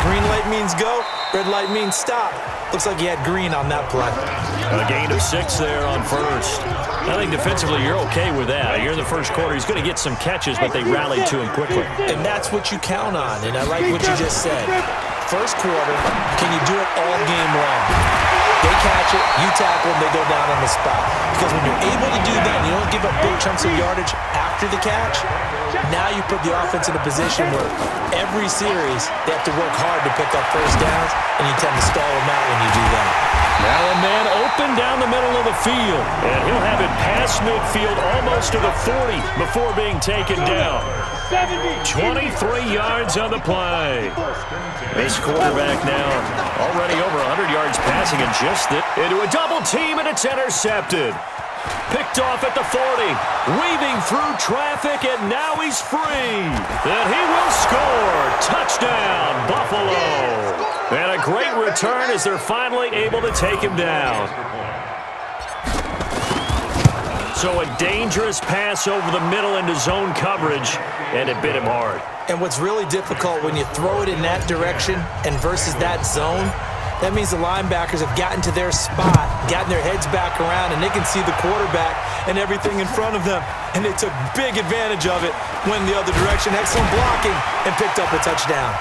Green light means go, red light means stop. Looks like he had green on that play. A gain of 6 there on first. I think defensively you're okay with that. Here in the first quarter, he's going to get some catches, but they rallied to him quickly. And that's what you count on, and I like what you just said. First quarter, can you do it all game long? They catch it, you tackle them, they go down on the spot. Because when you're able to do that, and you don't give up big chunks of yardage after the catch, now you put the offense in a position where every series they have to work hard to pick up first downs, and you tend to stall them out when you do that. Now a man open down the middle of the field, and he'll have it past midfield almost to the 40 before being taken down. 23 yards on the play. This quarterback now already over 100 yards passing and just into a double team, and it's intercepted. Picked off at the 40, weaving through traffic, and now he's free. And he will score. Touchdown, Buffalo. And a great return as they're finally able to take him down. So a dangerous pass over the middle into zone coverage, and it bit him hard. And what's really difficult when you throw it in that direction and versus that zone, that means the linebackers have gotten to their spot, gotten their heads back around, and they can see the quarterback and everything in front of them. And they took big advantage of it, went the other direction, excellent blocking, and picked up a touchdown.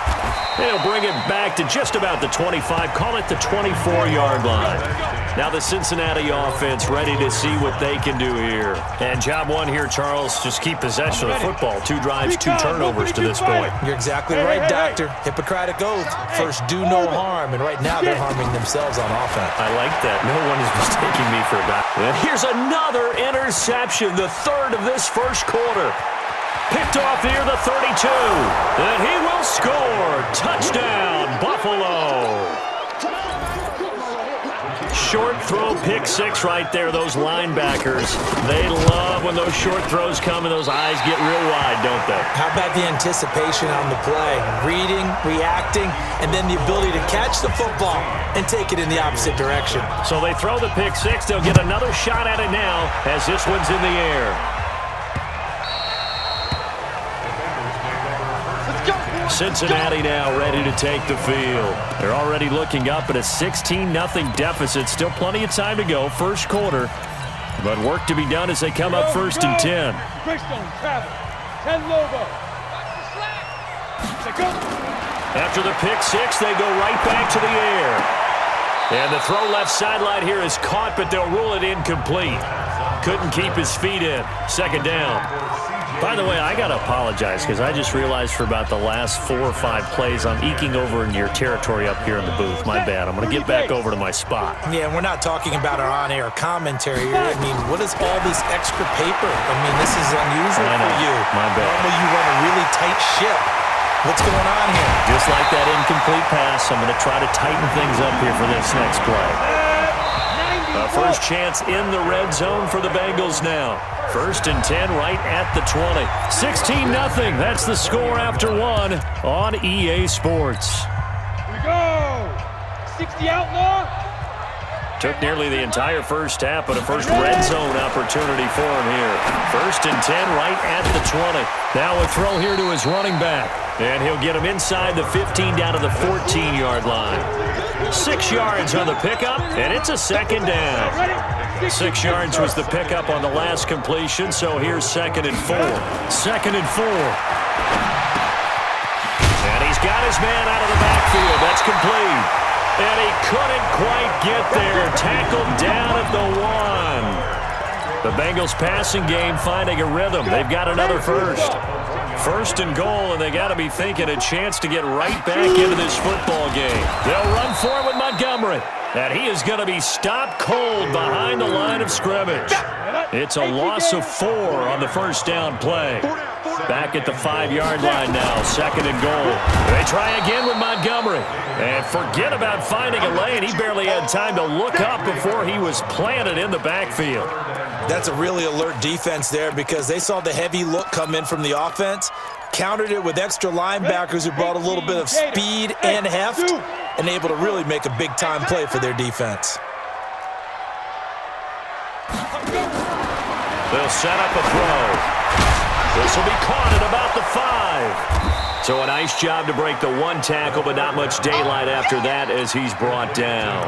They'll bring it back to just about the 25, call it the 24-yard line. Now the Cincinnati offense ready to see what they can do here. And job one here, Charles, just keep possession of the football. 2 drives, 2 turnovers to this point. You're exactly right, Doctor. Hippocratic oath. First, do no harm. And right now, they're harming themselves on offense. I like that. No one is mistaking me for a guy. And here's another interception, the third of this first quarter. Picked off near the 32. And he will score. Touchdown, Buffalo. Short throw, pick 6 right there. Those linebackers, they love when those short throws come and those eyes get real wide, don't they? How about the anticipation on the play? Reading, reacting, and then the ability to catch the football and take it in the opposite direction. So they throw the pick 6. They'll get another shot at it now as this one's in the air. Cincinnati now ready to take the field. They're already looking up at a 16-0 deficit. Still plenty of time to go, first quarter. But work to be done as they come up first and 10. After the pick 6, they go right back to the air. And the throw left sideline here is caught, but they'll rule it incomplete. Couldn't keep his feet in. Second down. By the way, I got to apologize because I just realized for about the last 4 or 5 plays I'm eking over in your territory up here in the booth. My bad. I'm going to get back over to my spot. Yeah, we're not talking about our on-air commentary here. I mean, what is all this extra paper? I mean, this is unusual for you. My bad. Normally you run a really tight ship. What's going on here? Just like that incomplete pass, I'm going to try to tighten things up here for this next play. First chance in the red zone for the Bengals now. First and 10 right at the 20. 16-0. That's the score after 1 on EA Sports. Here we go. 60 outlaw. Took nearly the entire first half, but a first red zone opportunity for him here. First and 10 right at the 20. Now a throw here to his running back. And he'll get him inside the 15 down to the 14-yard line. 6 yards on the pickup, and it's a second down. 6 yards was the pickup on the last completion, so here's 2nd and 4. 2nd and 4. And he's got his man out of the backfield. That's complete. And he couldn't quite get there. Tackled down at the 1. The Bengals passing game finding a rhythm. They've got another first. First and goal, and they got to be thinking a chance to get right back into this football game. They'll run for it with Montgomery. And he is going to be stopped cold behind the line of scrimmage. It's a loss of 4 on the first down play. Back at the 5-yard line now, 2nd and goal. They try again with Montgomery. And forget about finding a lane. He barely had time to look up before he was planted in the backfield. That's a really alert defense there because they saw the heavy look come in from the offense, countered it with extra linebackers who brought a little bit of speed and heft, and able to really make a big-time play for their defense. They'll set up a throw. This will be caught at about the 5. So a nice job to break the 1 tackle, but not much daylight after that as he's brought down.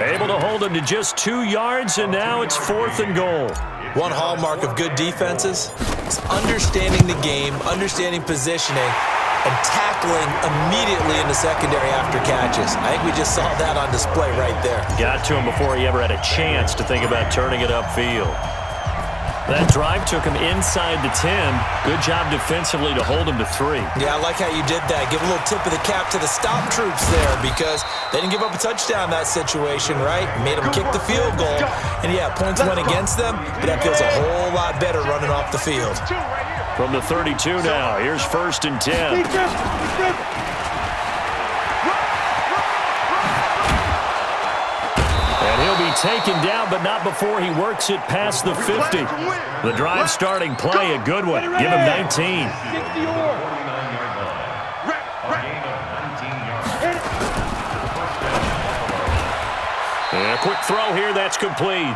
Able to hold him to just 2 yards, and now it's 4th and goal. One hallmark of good defenses is understanding the game, understanding positioning, and tackling immediately in the secondary after catches. I think we just saw that on display right there. Got to him before he ever had a chance to think about turning it upfield. That drive took him inside the 10. Good job defensively to hold him to 3. Yeah, I like how you did that. Give a little tip of the cap to the stop troops there because they didn't give up a touchdown in that situation, right? Made them kick the field goal. And, yeah, points went against them, but that feels a whole lot better running off the field. From the 32 now, here's 1st and 10. And he'll be taken down, but not before he works it past the 50. The drive starting play, a good one. Give him 19. And a quick throw here, that's complete.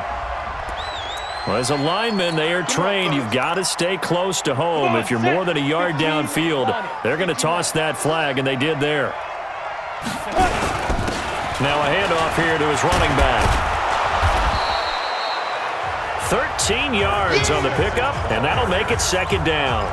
Well, as a lineman, they are trained. You've got to stay close to home. If you're more than a yard downfield, they're going to toss that flag, and they did there. Now a handoff here to his running back. 13 yards on the pickup, and that'll make it 2nd down.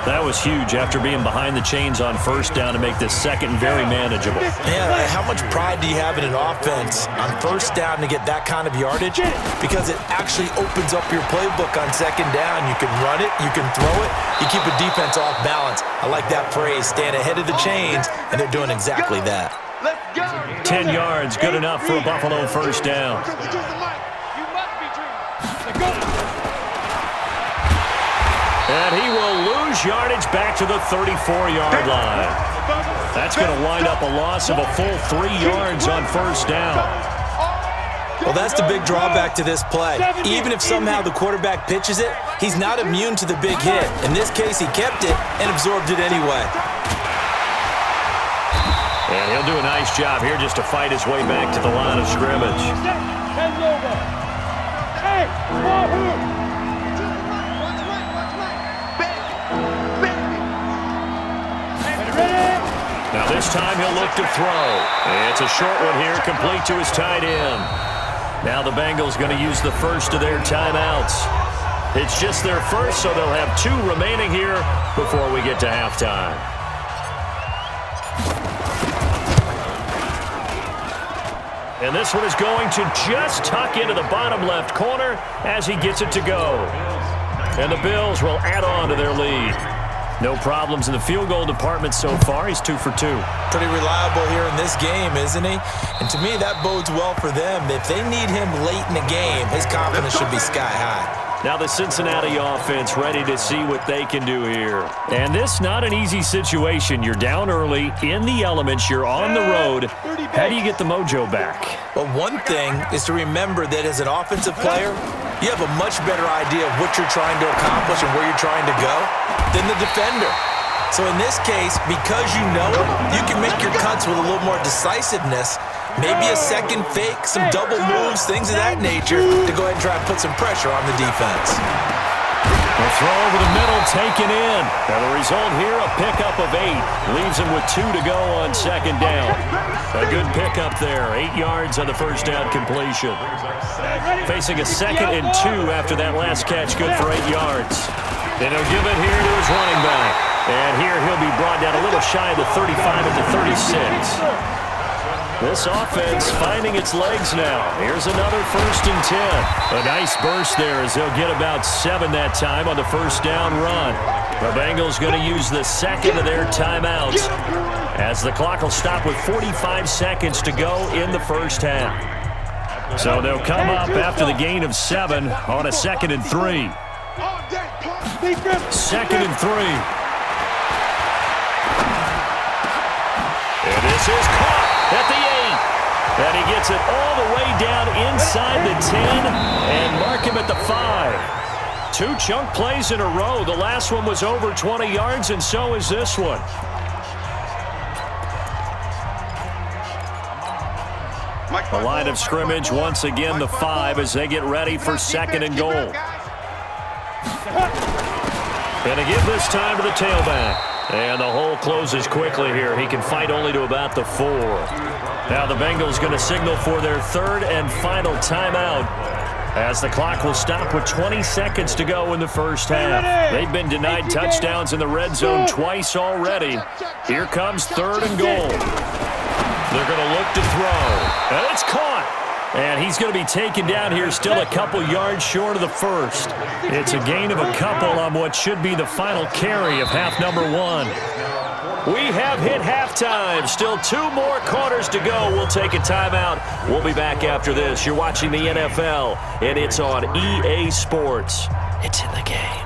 That was huge after being behind the chains on 1st down to make this 2nd very manageable. Yeah, how much pride do you have in an offense on 1st down to get that kind of yardage? Because it actually opens up your playbook on 2nd down. You can run it, you can throw it, you keep a defense off balance. I like that phrase, stand ahead of the chains, and they're doing exactly that. 10 yards, good enough for a Buffalo 1st down. And he will lose yardage back to the 34-yard line. That's going to wind up a loss of a full 3 yards on 1st down. Well, that's the big drawback to this play. Even if somehow the quarterback pitches it, he's not immune to the big hit. In this case, he kept it and absorbed it anyway. And he'll do a nice job here just to fight his way back to the line of scrimmage. Now this time he'll look to throw. It's a short one here, complete to his tight end. Now the Bengals going to use the first of their timeouts. It's just their first, so they'll have 2 remaining here before we get to halftime. And this one is going to just tuck into the bottom left corner as he gets it to go. And the Bills will add on to their lead. No problems in the field goal department so far. He's 2 for 2. Pretty reliable here in this game, isn't he? And to me, that bodes well for them. If they need him late in the game, his confidence should be sky high. Now the Cincinnati offense ready to see what they can do here. And this not an easy situation. You're down early, in the elements, you're on the road. How do you get the mojo back? Well, one thing is to remember that as an offensive player, you have a much better idea of what you're trying to accomplish and where you're trying to go than the defender. So in this case, because you know it, you can make your cuts with a little more decisiveness. Maybe a second fake, some double moves, things of that nature to go ahead and try and put some pressure on the defense. The throw over the middle taken in. And the result here, a pickup of 8. Leaves him with 2 to go on 2nd down. A good pickup there. 8 yards on the 1st down completion. Facing a 2nd and 2 after that last catch, good for 8 yards. And he'll give it here to his running back. And here he'll be brought down a little shy of the 35 at the 36. This offense finding its legs now. Here's another 1st and 10. A nice burst there as they'll get about 7 that time on the 1st down run. The Bengals going to use the 2nd of their timeouts as the clock will stop with 45 seconds to go in the 1st half. So they'll come up after the gain of 7 on a 2nd and 3. 2nd and 3. And this is caught at the 8. And he gets it all the way down inside the 10 and mark him at the 5. 2 chunk plays in a row. The last one was over 20 yards, and so is this one. The line of scrimmage, once again, the 5 as they get ready for 2nd and goal. And to give this time to the tailback. And the hole closes quickly here. He can fight only to about the 4. Now the Bengals going to signal for their third and final timeout, as the clock will stop with 20 seconds to go in the first half. They've been denied touchdowns in the red zone twice already. Here comes 3rd and goal. They're going to look to throw. And it's caught. And he's going to be taken down here still a couple yards short of the first. It's a gain of a couple on what should be the final carry of half number 1. We have hit halftime. Still 2 more quarters to go. We'll take a timeout. We'll be back after this. You're watching the NFL, and it's on EA Sports. It's in the game.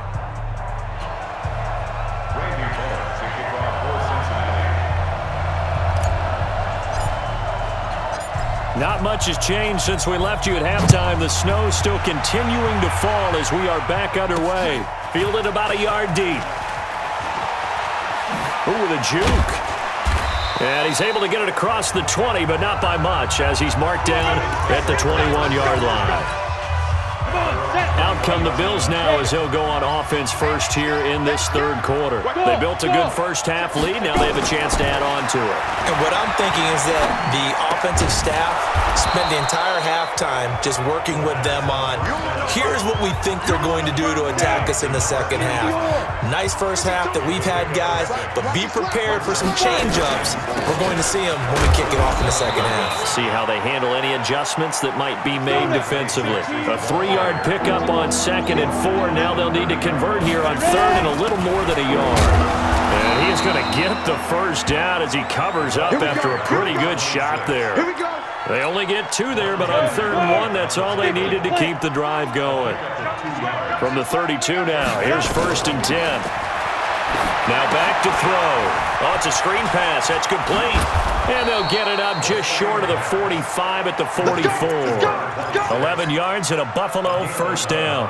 Not much has changed since we left you at halftime. The snow still continuing to fall as we are back underway. Fielded about a yard deep. Ooh, with a juke. And he's able to get it across the 20, but not by much, as he's marked down at the 21-yard line. Out come the Bills now as they'll go on offense first here in this 3rd quarter. They built a good first half lead. Now they have a chance to add on to it. And what I'm thinking is that the offensive staff spent the entire halftime just working with them on, here's what we think they're going to do to attack us in the second half. Nice first half that we've had, guys, but be prepared for some change-ups. We're going to see them when we kick it off in the second half. See how they handle any adjustments that might be made defensively. A 3-yard pickup on 2nd and 4. Now they'll need to convert here on 3rd and a little more than a yard. And he's going to get the first down as he covers up after a pretty good shot there. They only get 2 there, but on 3rd and 1, that's all they needed to keep the drive going. From the 32 now, here's 1st and 10. Now back to throw. Oh, it's a screen pass. That's complete. And they'll get it up just short of the 45 at the 44. 11 yards and a Buffalo first down.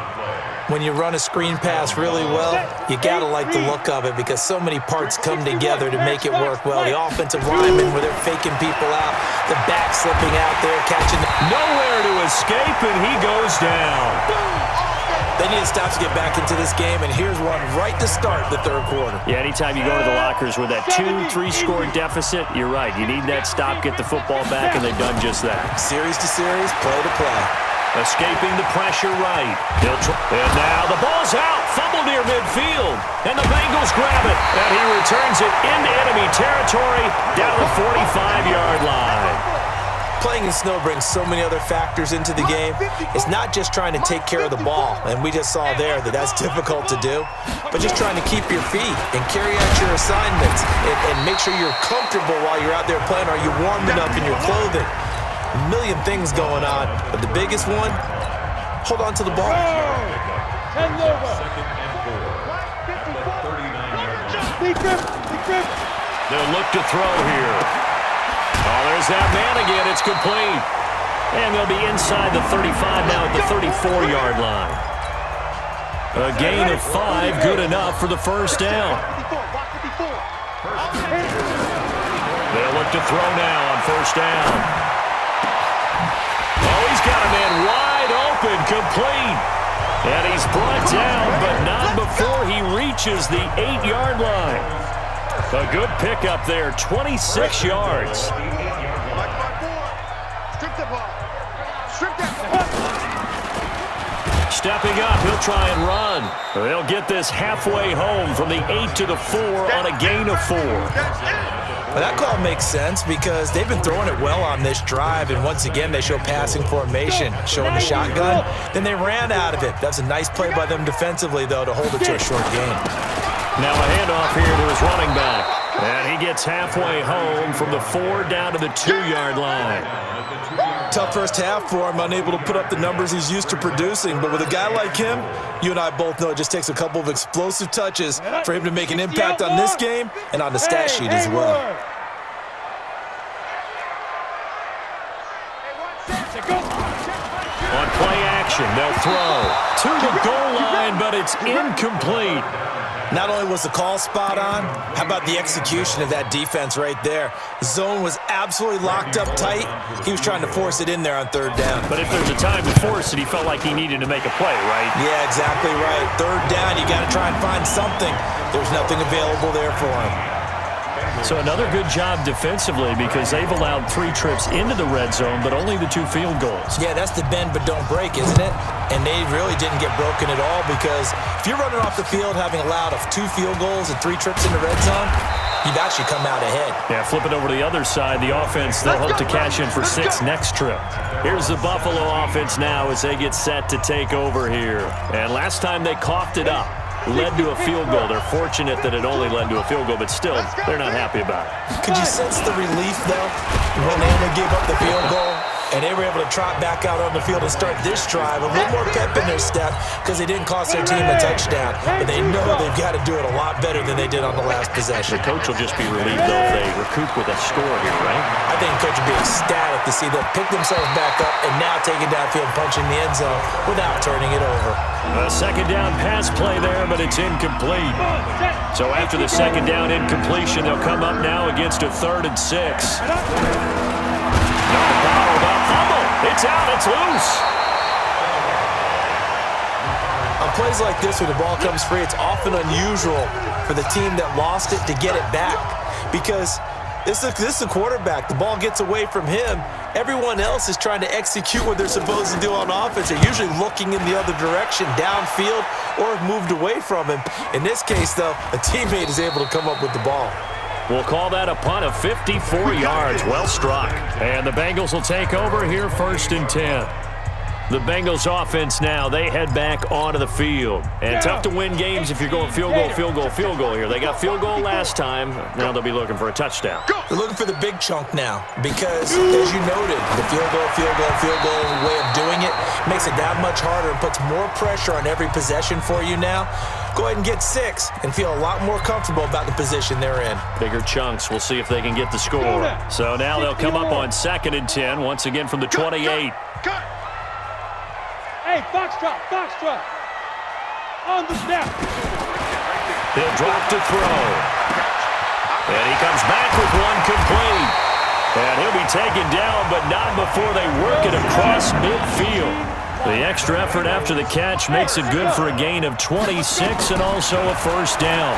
When you run a screen pass really well, you got to like the look of it because so many parts come together to make it work well. The offensive linemen, where they're faking people out, the back slipping out there, catching nowhere to escape, and he goes down. They need to stop to get back into this game, and here's one right to start the 3rd quarter. Yeah, anytime you go to the lockers with that 2-3-score deficit, you're right. You need that stop, get the football back, and they've done just that. Series to series, play to play. Escaping the pressure right. And now the ball's out. Fumble near midfield. And the Bengals grab it. And he returns it into enemy territory down the 45-yard line. Playing in snow brings so many other factors into the game. It's not just trying to take care of the ball, and we just saw there that that's difficult to do, but just trying to keep your feet and carry out your assignments and make sure you're comfortable while you're out there playing. Are you warm enough in your clothing? A million things going on, but the biggest one, hold on to the ball. They'll look to throw here. Oh, there's that man again. It's complete. And they'll be inside the 35 now at the 34-yard line. A gain of 5, good enough for the first down. They'll look to throw now on first down. Oh, he's got a man wide open, complete. And he's brought down, but not before he reaches the 8-yard line. A good pickup there, 26 yards. Stepping up, he'll try and run. They'll get this halfway home from the 8 to the 4 on a gain of 4. Well, that call makes sense because they've been throwing it well on this drive, and once again they show passing formation, showing the shotgun. Then they ran out of it. That's a nice play by them defensively, though, to hold it to a short gain. Now a handoff here to his running back. And he gets halfway home from the 4 down to the 2-yard line. Tough first half for him, unable to put up the numbers he's used to producing. But with a guy like him, you and I both know it just takes a couple of explosive touches for him to make an impact on this game and on the stat sheet as well. On play action, they'll throw to the goal line, but it's incomplete. Not only was the call spot on, how about the execution of that defense right there? Zone was absolutely locked up tight. He was trying to force it in there on third down. But if there's a time to force it, he felt like he needed to make a play, right? Yeah, exactly right. Third down, you got to try and find something. There's nothing available there for him. So another good job defensively because they've allowed 3 trips into the red zone, but only the 2 field goals. Yeah, that's the bend but don't break, isn't it? And they really didn't get broken at all because if you're running off the field having allowed 2 field goals and 3 trips in the red zone, you've actually come out ahead. Yeah, flip it over to the other side. The offense, they'll hope to cash in for 6 next trip. Here's the Buffalo offense now as they get set to take over here. And last time they coughed it up. Led to a field goal. They're fortunate that it only led to a field goal, but still, they're not happy about it. Could you sense the relief, though, when they only gave up the field goal and they were able to trot back out on the field and start this drive? A little more pep in their step because they didn't cost their team a touchdown, but they know they've got to do it a lot better than they did on the last possession. The coach will just be relieved, though, if they recoup with a score here, right? I think the coach will be ecstatic to see them pick themselves back up and now take it downfield, punching the end zone without turning it over. A second down pass play there, but it's incomplete. So after the second down incompletion, they'll come up now against a 3rd and 6. Not bottled up. Fumble. It's out. It's loose. On plays like this where the ball comes free, it's often unusual for the team that lost it to get it back because this is the quarterback. The ball gets away from him. Everyone else is trying to execute what they're supposed to do on offense. They're usually looking in the other direction, downfield, or have moved away from him. In this case, though, a teammate is able to come up with the ball. We'll call that a punt of 54 yards. Well struck. And the Bengals will take over here 1st and 10. The Bengals offense now, they head back onto the field. And tough to win games if you're going field goal, field goal, field goal here. They got field goal last time. Now they'll be looking for a touchdown. They're looking for the big chunk now because, as you noted, the field goal way of doing it makes it that much harder and puts more pressure on every possession for you now. Go ahead and get 6 and feel a lot more comfortable about the position they're in. Bigger chunks. We'll see if they can get the score. So now they'll come up on 2nd and 10, once again from the 28. Hey, foxtrot, foxtrot. On the snap. He'll drop to throw. And he comes back with one complete. And he'll be taken down, but not before they work it across midfield. The extra effort after the catch makes it good for a gain of 26 and also a 1st down.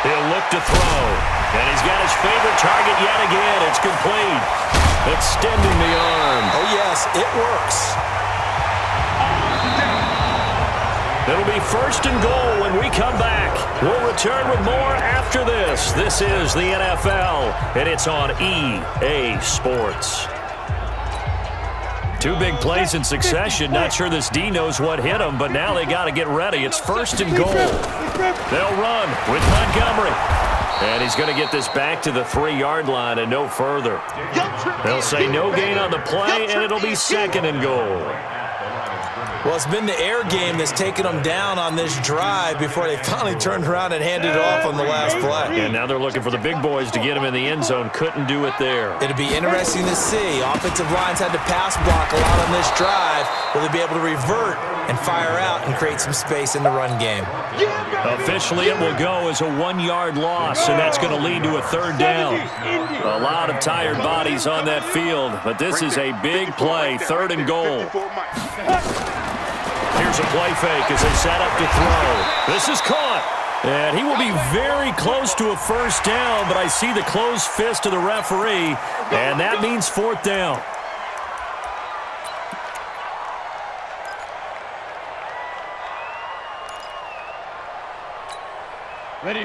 He'll look to throw. And he's got his favorite target yet again. It's complete. Extending the arm. Oh, yes, it works. It'll be 1st and goal when we come back. We'll return with more after this. This is the NFL, and it's on EA Sports. 2 big plays in succession. Not sure this D knows what hit him, but now they got to get ready. It's 1st and goal. They'll run with Montgomery. And he's going to get this back to the 3-yard line and no further. They'll say no gain on the play, and it'll be 2nd and goal. Well, it's been the air game that's taken them down on this drive before they finally turned around and handed it off on the last play. And now they're looking for the big boys to get him in the end zone. Couldn't do it there. It'll be interesting to see. Offensive lines had to pass block a lot on this drive. Will they be able to revert and fire out and create some space in the run game? Officially, it will go as a 1-yard loss, and that's going to lead to a 3rd down. A lot of tired bodies on that field, but this is a big play, 3rd and goal. Here's a play fake as they set up to throw. This is caught. And he will be very close to a 1st down, but I see the closed fist of the referee, and that means 4th down.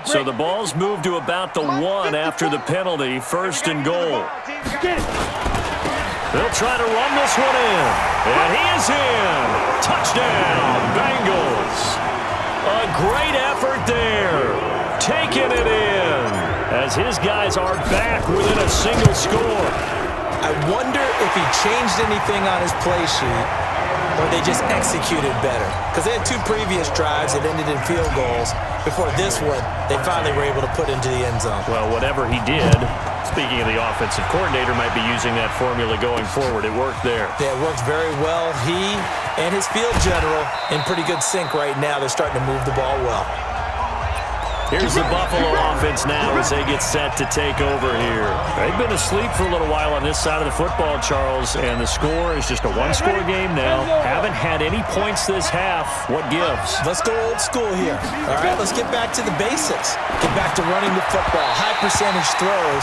So the ball's moved to about the 1 after the penalty, 1st and goal. They'll try to run this one in. And he is in. Touchdown, Bengals. A great effort there. Taking it in as his guys are back within a single score. I wonder if he changed anything on his play sheet or they just executed better. Because they had 2 previous drives that ended in field goals. Before this one, they finally were able to put into the end zone. Well, whatever he did, speaking of the offensive coordinator, might be using that formula going forward. It worked there. Yeah, it worked very well. He and his field general in pretty good sync right now. They're starting to move the ball well. Here's the Buffalo offense now as they get set to take over here. They've been asleep for a little while on this side of the football, Charles, and the score is just a one-score game now. Haven't had any points this half. What gives? Let's go old school here. All right, let's get back to the basics. Get back to running the football, high percentage throws.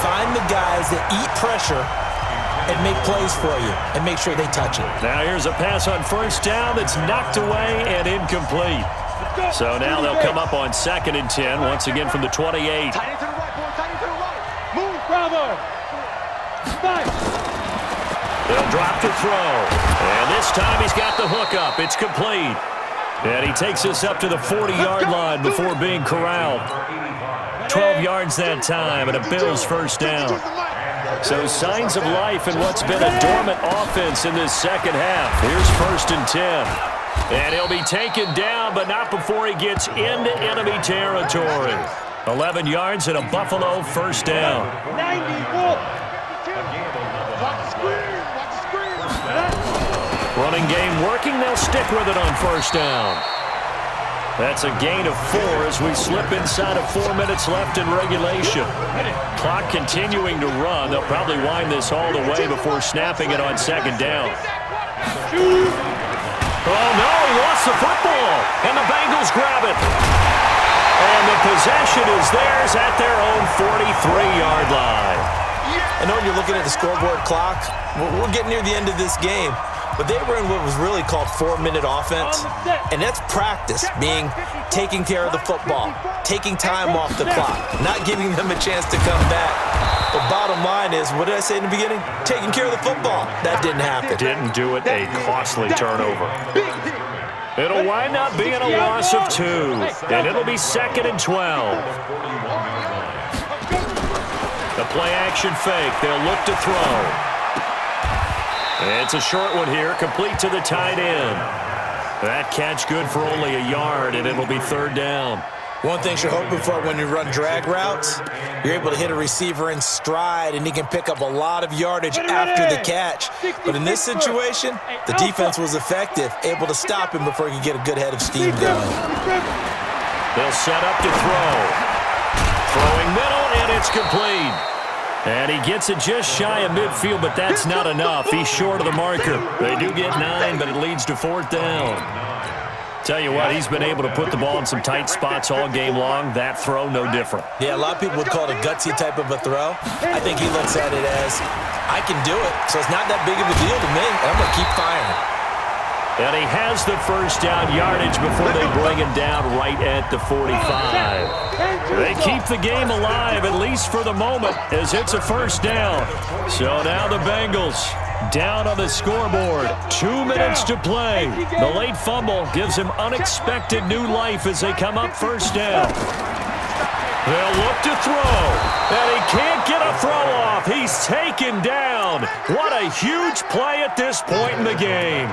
Find the guys that eat pressure and make plays for you and make sure they touch it. Now here's a pass on first down that's knocked away and incomplete. So now they'll come up on 2nd and 10, once again from the 28. Tight end to the right, boy. Tight end to the right. Move, Bravo. Fight. They'll drop to throw. And this time he's got the hook up. It's complete. And he takes us up to the 40-yard line before being corralled. 12 yards that time and a Bills first down. So signs of life in what's been a dormant offense in this second half. Here's 1st and 10. And he'll be taken down, but not before he gets into enemy territory. 11 yards and a Buffalo first down. 90, Running game working. They'll stick with it on first down. That's a gain of 4 as we slip inside of 4 minutes left in regulation. Clock continuing to run. They'll probably wind this all the way before snapping it on 2nd down. Oh, no, he lost the football, and the Bengals grab it. And the possession is theirs at their own 43-yard line. I know when you're looking at the scoreboard clock, we're getting near the end of this game, but they were in what was really called 4-minute offense, and that's practice, being taking care of the football, taking time off the clock, not giving them a chance to come back. The bottom line is, what did I say in the beginning? Taking care of the football. That didn't happen. Didn't do it. A costly turnover. It'll wind up being a loss of 2. And it'll be 2nd and 12. The play-action fake. They'll look to throw. It's a short one here, complete to the tight end. That catch good for only a yard, and it'll be 3rd down. One thing you're hoping for when you run drag routes, you're able to hit a receiver in stride, and he can pick up a lot of yardage after the catch. But in this situation, the defense was effective, able to stop him before he could get a good head of steam going. They'll set up to throw. Throwing middle, and it's complete. And he gets it just shy of midfield, but that's not enough. He's short of the marker. They do get 9, but it leads to 4th down. Tell you what, he's been able to put the ball in some tight spots all game long. That throw, no different. Yeah, a lot of people would call it a gutsy type of a throw. I think he looks at it as, I can do it, so it's not that big of a deal to me. I'm going to keep firing. And he has the first down yardage before they bring him down right at the 45. They keep the game alive, at least for the moment, as it's a first down. So now the Bengals down on the scoreboard. 2 minutes to play. The late fumble gives him unexpected new life as they come up first down. They'll look to throw, and he can't get a throw off. He's taken down. What a huge play at this point in the game.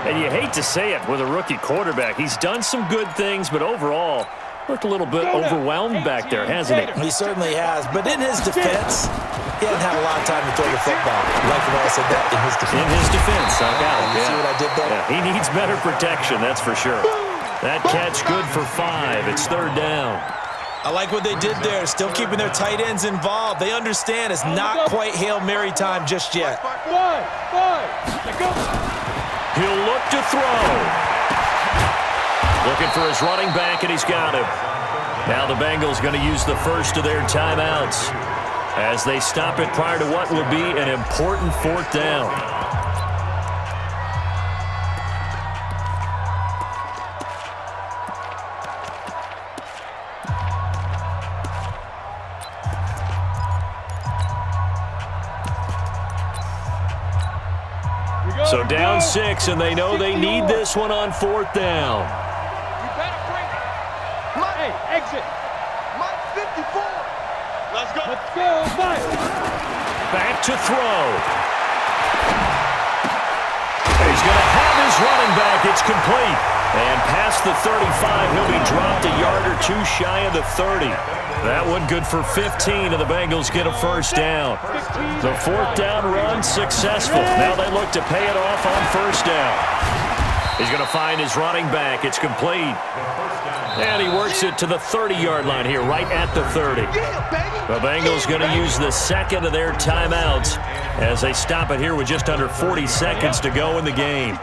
And you hate to say it with a rookie quarterback. He's done some good things, but overall, looked a little bit overwhelmed back there, hasn't he? He certainly has. But in his defense, he hasn't had a lot of time to throw the football. Like when I said that, in his defense. In his defense, I got it. You see what I did there? Yeah, he needs better protection, that's for sure. That catch good for 5. It's 3rd down. I like what they did there, still keeping their tight ends involved. They understand it's not quite Hail Mary time just yet. He'll look to throw. Looking for his running back, and he's got him. Now the Bengals going to use the first of their timeouts as they stop it prior to what will be an important 4th down. So down 6, and they know they need this one on 4th down. Hey, exit. 54. Let's go. Let's go. Back to throw. He's going to have his running back. It's complete. And past the 35, he'll be dropped a yard or 2 shy of the 30. That one good for 15, and the Bengals get a first down. The 4th down run successful. Now they look to pay it off on first down. He's going to find his running back. It's complete. And he works it to the 30-yard line here, right at the 30. The Bengals going to use the second of their timeouts as they stop it here with just under 40 seconds to go in the game.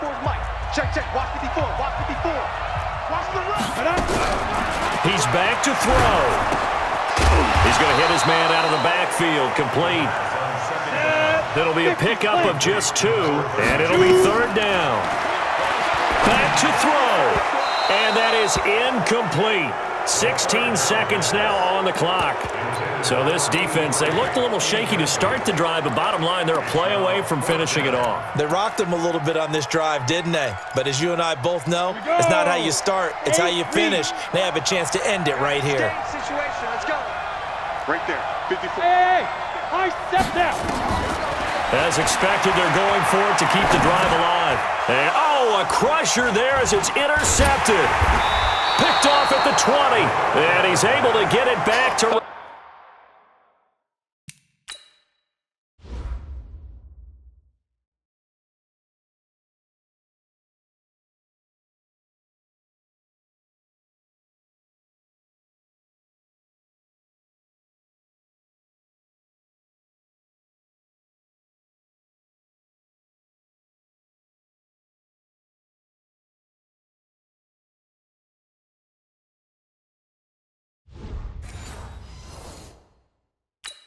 Check. Watch the before. Watch the run. He's back to throw. He's going to hit his man out of the backfield. Complete. It'll be a pickup of just 2, and it'll be 3rd down. Back to throw. And that is incomplete. 16 seconds now on the clock. So this defense, they looked a little shaky to start the drive, but bottom line, they're a play away from finishing it off. They rocked them a little bit on this drive, didn't they? But as you and I both know, it's not how you start, it's how you finish. They have a chance to end it right here. Situation, let's go. Right there, 54. Hey, I stepped out. As expected, they're going for it to keep the drive alive. And, a crusher there as it's intercepted. Picked off at the 20. And he's able to get it back to...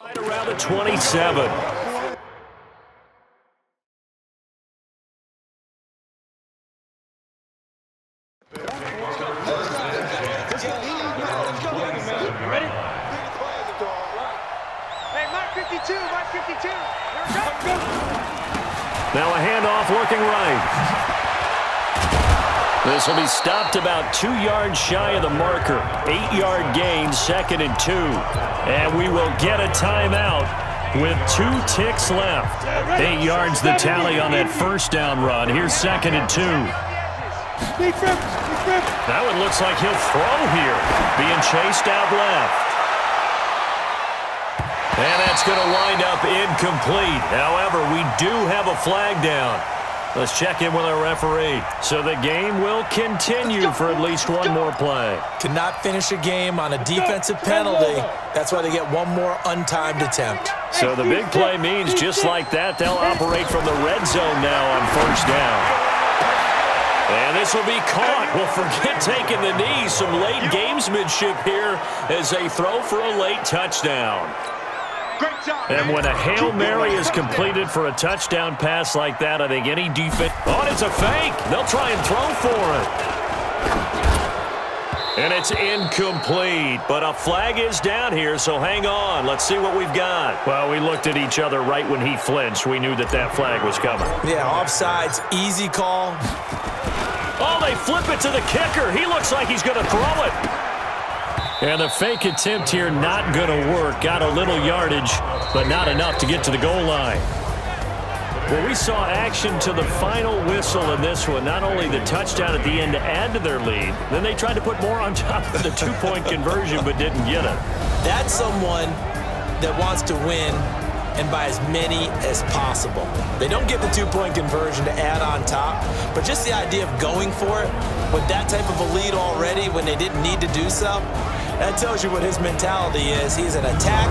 Right around the 27. Ready? Hey, Mark 52. Now a handoff looking right. This will be stopped about 2 yards shy of the marker. 8-yard gain, 2nd and 2. And we will get a timeout with 2 ticks left. 8 yards the tally on that first down run. Here's 2nd and 2. That one looks like he'll throw here. Being chased out left. And that's going to wind up incomplete. However, we do have a flag down. Let's check in with our referee. So the game will continue for at least one more play. Cannot finish a game on a defensive penalty. That's why they get one more untimed attempt. So the big play means just like that, they'll operate from the red zone now on first down. And this will be caught. Well, forget taking the knee. Some late gamesmanship here as they throw for a late touchdown. And when a Hail Mary is completed for a touchdown pass like that, I think any defense... Oh, it's a fake. They'll try and throw for it. And it's incomplete. But a flag is down here, so hang on. Let's see what we've got. Well, we looked at each other right when he flinched. We knew that that flag was coming. Yeah, offsides, easy call. Oh, they flip it to the kicker. He looks like he's going to throw it. And the fake attempt here not going to work. Got a little yardage, but not enough to get to the goal line. Well, we saw action to the final whistle in this one. Not only the touchdown at the end to add to their lead, then they tried to put more on top of the 2-point conversion, but didn't get it. That's someone that wants to win and by as many as possible. They don't get the 2-point conversion to add on top, but just the idea of going for it with that type of a lead already when they didn't need to do so, that tells you what his mentality is. He's an attack